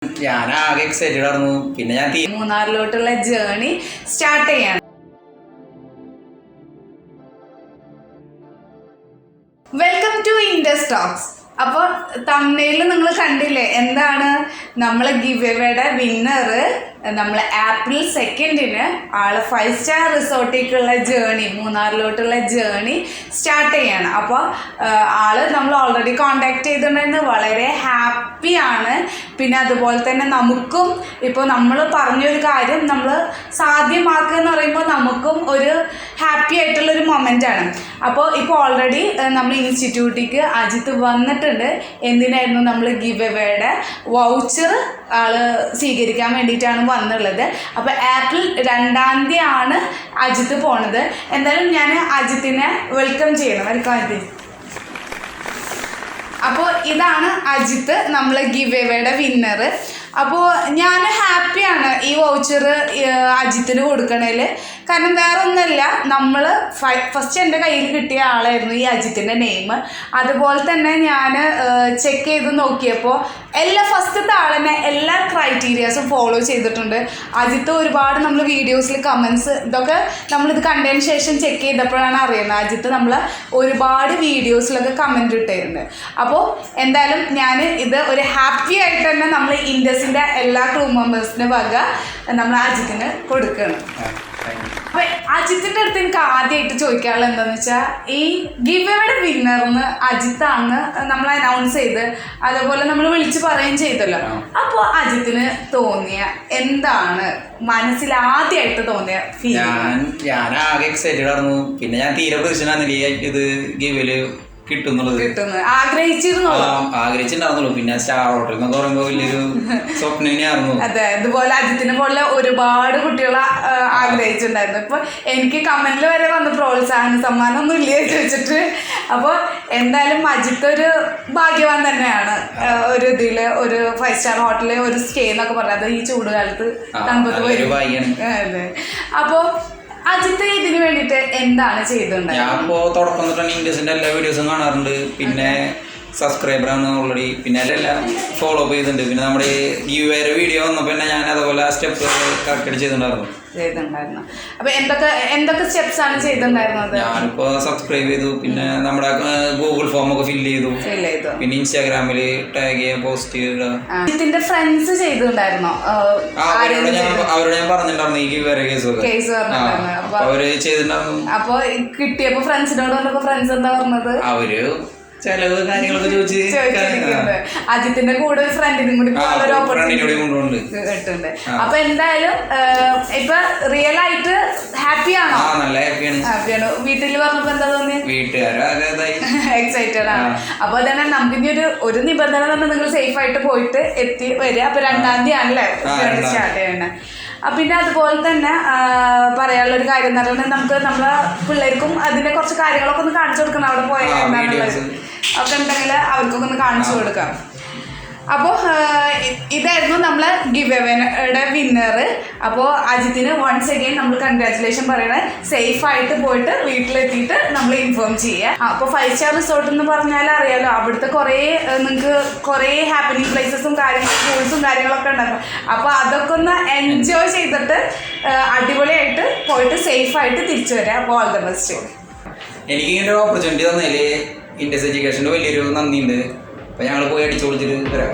ഞാൻ ആകെ എക്സൈറ്റഡ് ആയിരുന്നു. പിന്നെ ഞാൻ മൂന്നാറിലോട്ടുള്ള ജേർണി സ്റ്റാർട്ട് ചെയ്യാണ്. Welcome to Indus talks. അപ്പോൾ തമിഴിൽ നിങ്ങൾ കണ്ടില്ലേ എന്താണ് നമ്മളെ ഗിവ് എവേയുടെ വിന്നർ. നമ്മൾ ഏപ്രിൽ 2 ആള് 5 സ്റ്റാർ റിസോർട്ടിലേക്കുള്ള ജേർണി, മൂന്നാറിലോട്ടുള്ള ജേർണി സ്റ്റാർട്ട് ചെയ്യാണ്. അപ്പോൾ ആള് നമ്മൾ ഓൾറെഡി കോണ്ടാക്ട് ചെയ്തിട്ടുണ്ടായിരുന്നു. വളരെ ഹാപ്പിയാണ്. പിന്നെ അതുപോലെ തന്നെ നമുക്കും ഇപ്പോൾ നമ്മൾ പറഞ്ഞൊരു കാര്യം നമ്മൾ സാധ്യമാക്കുക എന്ന് പറയുമ്പോൾ നമുക്കും ഒരു ഹാപ്പി ആയിട്ടുള്ളൊരു മൊമെൻ്റാണ്. അപ്പോൾ ഇപ്പോൾ ഓൾറെഡി നമ്മൾ ഇൻസ്റ്റിറ്റ്യൂട്ടിലേക്ക് അജിത്ത് വന്നിട്ടുണ്ട്. എന്തിനായിരുന്നു നമ്മൾ ഗിവ് എവേയുടെ വൗച്ചർ ആള് സ്വീകരിക്കാൻ വേണ്ടിയിട്ടാണ് വന്നുള്ളത്. അപ്പോൾ ഏപ്രിൽ 2 അജിത്ത് പോണത്. എന്തായാലും ഞാൻ അജിത്തിനെ വെൽക്കം ചെയ്യണം. വെൽക്കം അജിത്ത്. അപ്പോൾ ഇതാണ് അജിത്ത്, നമ്മളെ ഗിവ് എവേയുടെ വിന്നർ. അപ്പോൾ ഞാൻ ഹാപ്പിയാണ് ഈ വൗച്ചർ അജിത്തിന് കൊടുക്കണേൽ. കാരണം വേറെ ഒന്നുമല്ല, നമ്മൾ ഫസ്റ്റ് എൻ്റെ കയ്യിൽ കിട്ടിയ ആളായിരുന്നു ഈ അജിത്തിൻ്റെ നെയിം. അതുപോലെ തന്നെ ഞാൻ ചെക്ക് ചെയ്ത് നോക്കിയപ്പോൾ ഫസ്റ്റത്തെ ആൾ തന്നെ എല്ലാ ക്രൈറ്റീരിയാസും ഫോളോ ചെയ്തിട്ടുണ്ട്. അജിത്ത് ഒരുപാട് നമ്മൾ വീഡിയോസിൽ കമൻസ് ഇതൊക്കെ നമ്മളിത് കണ്ടതിന് ശേഷം ചെക്ക് ചെയ്തപ്പോഴാണ് അറിയുന്നത് അജിത്ത് നമ്മൾ ഒരുപാട് വീഡിയോസിലൊക്കെ കമൻറ്റ് ഇട്ടിട്ടുണ്ട്. അപ്പോൾ എന്തായാലും ഞാൻ ഇത് ഒരു ഹാപ്പി ആയിട്ട് തന്നെ നമ്മൾ ഇൻഡസിൻ്റെ എല്ലാ ക്രൂ മെമ്പേഴ്സിൻ്റെ വക നമ്മൾ അജിത്തിന് കൊടുക്കണം. അപ്പോൾ അജിത്തിൻ്റെ അടുത്ത് എനിക്ക് ആദ്യമായിട്ട് ചോദിക്കാനുള്ളത് എന്താണെന്ന് വെച്ചാൽ, ഈ ഗിവ് എവേയുടെ വിന്നറിന് അജിത്താണ് നമ്മൾ അനൗൺസ് ചെയ്ത് അതുപോലെ നമ്മൾ വിളിച്ച് പറയുകയും ചെയ്തല്ലോ. അപ്പോൾ അജിത്തിന് തോന്നിയ എന്താണ്, മനസ്സിൽ ആദ്യമായിട്ട് തോന്നിയ ഫീലിംഗ്? ഞാൻ ആകെ എക്സൈറ്റഡ് ആയിരുന്നു. പിന്നെ ഞാൻ തീരെ പ്രശ്നമായിരുന്നില്ല ഇത് ഗിവില് ആഗ്രഹിച്ചിട്ടുണ്ടായിരുന്നുള്ളൂ. പിന്നെ സ്റ്റാർ ഹോട്ടൽ എന്നൊക്കെ പറയുമ്പോൾ വലിയൊരു സ്വപ്നം തന്നെയായിരുന്നു. അതെ, ഇതുപോലെ അജിത്തിനെ പോലെ ഒരുപാട് കുട്ടികൾ ആഗ്രഹിച്ചിട്ടുണ്ടായിരുന്നു. ഇപ്പൊ എനിക്ക് കമന്റിൽ വരെ വന്ന് പ്രോത്സാഹന സമ്മാനം ഒന്നും ഇല്ലേ ചോദിച്ചിട്ട്. അപ്പോൾ എന്തായാലും അജിത്ത് ഒരു ഭാഗ്യവാൻ തന്നെയാണ്. ഒരു ഇതില് ഒരു 5 സ്റ്റാർ ഹോട്ടലിൽ ഒരു സ്റ്റേ എന്നൊക്കെ പറഞ്ഞത് ഈ ചൂടുകാലത്ത് തണുപ്പത്ത് വരും. അതെ. അപ്പോൾ അജിത്ത് ഇതിന് വേണ്ടിയിട്ട് എന്താണ് ചെയ്തിട്ടുണ്ടായത്? ഞാൻ ഇപ്പോൾ തുടക്കം തൊട്ടാണ് ഇൻഡസിൻ്റെ എല്ലാ വീഡിയോസും കാണാറുണ്ട്. പിന്നെ സബ്സ്ക്രൈബറാണ് ഓൾറെഡി. പിന്നെ എല്ലാം ഫോളോ അപ്പ് ചെയ്തിട്ടുണ്ട്. പിന്നെ നമ്മുടെ ഗിവ് എവേ വീഡിയോ വന്നപ്പോൾ തന്നെ ഞാൻ അതുപോലെ ആ സ്റ്റെപ്പ് കറക്റ്റ് ചെയ്തിട്ടുണ്ടായിരുന്നു. അപ്പൊ എന്തൊക്കെ സ്റ്റെപ്സ് ആണ് ചെയ്തിട്ടുണ്ടായിരുന്നത്? ഞാനിപ്പോ സബ്സ്ക്രൈബ് ചെയ്തു. പിന്നെ നമ്മുടെ ഗൂഗിൾ ഫോം ഒക്കെ ഫില്ല് ചെയ്തു. പിന്നെ ഇൻസ്റ്റാഗ്രാമില് ടാഗ് ചെയ്യാൻ പോസ്റ്റ് ചെയ്ത ഫ്രണ്ട്സ് ചെയ്തിട്ടുണ്ടായിരുന്നോ? അവരോട് ഞാൻ പറഞ്ഞിട്ടുണ്ടായിരുന്നു ഈ വേറെ കേസ് അവര് ചെയ്തിട്ടുണ്ടായിരുന്നു. അപ്പൊ കിട്ടിയപ്പോ ഫ്രണ്ട്സിനോട് പറഞ്ഞപ്പോ ഫ്രണ്ട്സ് എന്താ പറഞ്ഞത്? അവര് ചെലവ് കാര്യങ്ങളൊക്കെ ചോദിച്ചിട്ടുണ്ട്. അജിത്തിന്റെ കൂടെ ഒരു ഫ്രണ്ടിനും കൂടി കിട്ടുന്നുണ്ട്. അപ്പൊ എന്തായാലും ഇപ്പൊ റിയൽ ആയിട്ട് ഹാപ്പിയാണോ? ഹാപ്പിയാണ്. വീട്ടിൽ പറഞ്ഞപ്പോ എന്താ തോന്നിയത്? എക്സൈറ്റഡ് ആണ്. അപ്പൊ തന്നെ നമുക്കിനി ഒരു നിബന്ധന തന്നെ നിങ്ങൾ സേഫ് ആയിട്ട് പോയിട്ട് എത്തി വരിക. അപ്പൊ 2 ആണല്ലേ സ്റ്റാർട്ട് ചെയ്യണേ. പിന്നെ അതുപോലെ തന്നെ പറയാനുള്ളൊരു കാര്യം എന്ന് പറയുന്നത്, നമുക്ക് നമ്മളെ പിള്ളേർക്കും അതിൻ്റെ കുറച്ച് കാര്യങ്ങളൊക്കെ ഒന്ന് കാണിച്ചു കൊടുക്കണം. അവിടെ പോയാൽ എന്താണുള്ളത് ഒക്കെ ഉണ്ടെങ്കിൽ അവർക്കൊക്കെ ഒന്ന് കാണിച്ചു കൊടുക്കാം. അപ്പോൾ ഇതായിരുന്നു നമ്മളെ ഗിവ് എവേയുടെ വിന്നർ. അപ്പോൾ അജിത്തിന് വൺസ് അഗെയിൻ നമ്മൾ കൺഗ്രാറ്റുലേഷൻ പറയണേ. സേഫായിട്ട് പോയിട്ട് വീട്ടിലെത്തിയിട്ട് നമ്മൾ ഇൻഫോം ചെയ്യുക. അപ്പോൾ 5 സ്റ്റാർ റിസോർട്ട് എന്ന് പറഞ്ഞാൽ അറിയാലോ, അവിടുത്തെ നിങ്ങൾക്ക് കുറേ ഹാപ്പനിങ് പ്ലേസസും കാര്യങ്ങളും ടൂൾസും കാര്യങ്ങളൊക്കെ ഉണ്ടാകും. അപ്പോൾ അതൊക്കെ ഒന്ന് എൻജോയ് ചെയ്തിട്ട് അടിപൊളിയായിട്ട് പോയിട്ട് സേഫായിട്ട് തിരിച്ചു വരാം. അപ്പോൾ ഓൾ ദ ബെസ്റ്റ്. എനിക്ക് ഇങ്ങനെ ഒരു ഓപ്പർച്യൂണിറ്റി തന്നതിൽ ഇൻഡസ് എഡ്യൂക്കേഷൻ്റെ വലിയൊരു നന്ദിയുണ്ട്. അപ്പോൾ ഞങ്ങൾ പോയി അടിച്ചു പൊളിച്ചിട്ട് വരാം.